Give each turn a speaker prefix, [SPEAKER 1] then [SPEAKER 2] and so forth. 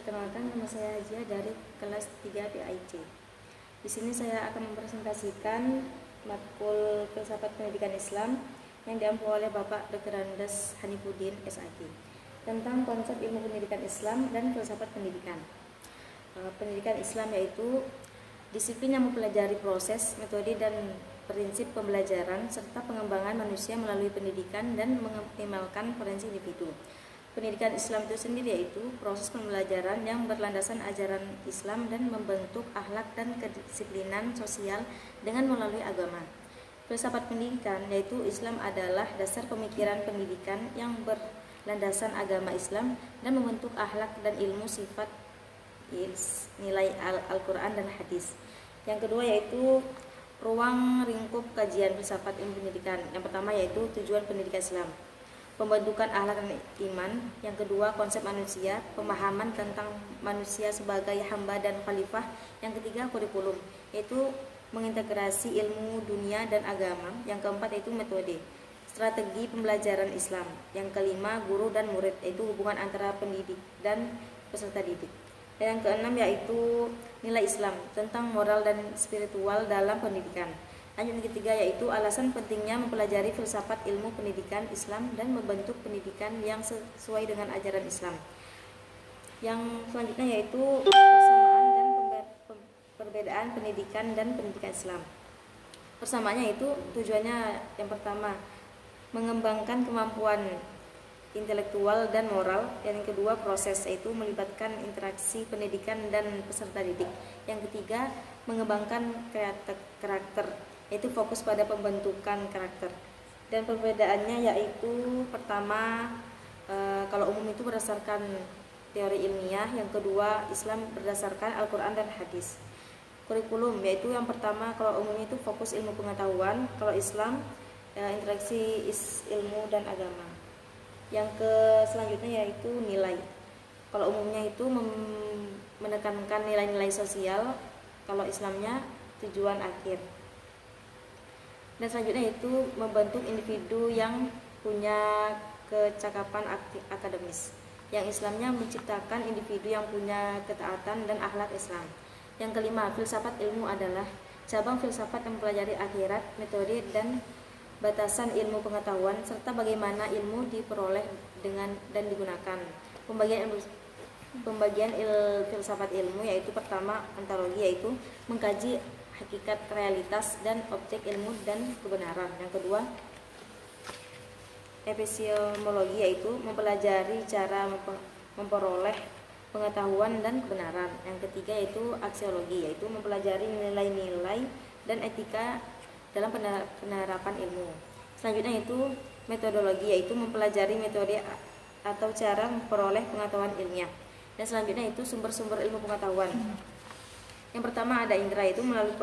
[SPEAKER 1] Perkenalkan, nama saya Hajia dari kelas 3 PAIC. Di sini saya akan mempresentasikan matkul Filsafat Pendidikan Islam yang diampu oleh Bapak Dr. Andes Hanifuddin SAG tentang konsep ilmu pendidikan Islam dan filsafat pendidikan. Pendidikan Islam yaitu disiplin yang mempelajari proses, metode, dan prinsip pembelajaran serta pengembangan manusia melalui pendidikan dan mengoptimalkan potensi individu. Pendidikan Islam itu sendiri yaitu proses pembelajaran yang berlandaskan ajaran Islam dan membentuk akhlak dan kedisiplinan sosial dengan melalui agama. Filsafat pendidikan yaitu Islam adalah dasar pemikiran pendidikan yang berlandaskan agama Islam dan membentuk akhlak dan ilmu sifat nilai Al-Quran dan hadis. Yang kedua yaitu ruang lingkup kajian filsafat ilmu pendidikan. Yang pertama yaitu tujuan pendidikan Islam, pembentukan akhlak dan iman. Yang kedua, konsep manusia, pemahaman tentang manusia sebagai hamba dan khalifah. Yang ketiga, kurikulum, yaitu mengintegrasi ilmu dunia dan agama. Yang keempat, yaitu metode, strategi pembelajaran Islam. Yang kelima, guru dan murid, yaitu hubungan antara pendidik dan peserta didik. Dan yang keenam, yaitu nilai Islam, tentang moral dan spiritual dalam pendidikan. Lanjut yang ketiga yaitu alasan pentingnya mempelajari filsafat ilmu pendidikan Islam dan membentuk pendidikan yang sesuai dengan ajaran Islam. Yang selanjutnya yaitu persamaan dan perbedaan pendidikan dan pendidikan Islam. Persamaannya itu tujuannya yang pertama mengembangkan kemampuan intelektual dan moral. Yang kedua proses, yaitu melibatkan interaksi pendidikan dan peserta didik. Yang ketiga mengembangkan karakter, yaitu fokus pada pembentukan karakter. Dan perbedaannya yaitu pertama, kalau umum itu berdasarkan teori ilmiah. Yang kedua Islam berdasarkan Al-Quran dan hadis. Kurikulum yaitu yang pertama, kalau umum itu fokus ilmu pengetahuan, kalau Islam interaksi ilmu dan agama. Yang selanjutnya yaitu nilai, kalau umumnya itu menekankan nilai-nilai sosial, kalau Islamnya tujuan akhir. Dan selanjutnya itu membentuk individu yang punya kecakapan akademis. Yang Islamnya menciptakan individu yang punya ketaatan dan akhlak Islam. Yang kelima, filsafat ilmu adalah cabang filsafat yang mempelajari akhirat, metode dan batasan ilmu pengetahuan serta bagaimana ilmu diperoleh dan digunakan. Pembagian filsafat ilmu yaitu pertama ontologi, yaitu mengkaji hakikat, realitas, dan objek ilmu dan kebenaran. Yang kedua, epistemologi yaitu mempelajari cara memperoleh pengetahuan dan kebenaran. Yang ketiga yaitu aksiologi, yaitu mempelajari nilai-nilai dan etika dalam penerapan ilmu. Selanjutnya itu metodologi, yaitu mempelajari metode atau cara memperoleh pengetahuan ilmiah. Dan selanjutnya itu sumber-sumber ilmu pengetahuan. Yang pertama ada indera, itu melalui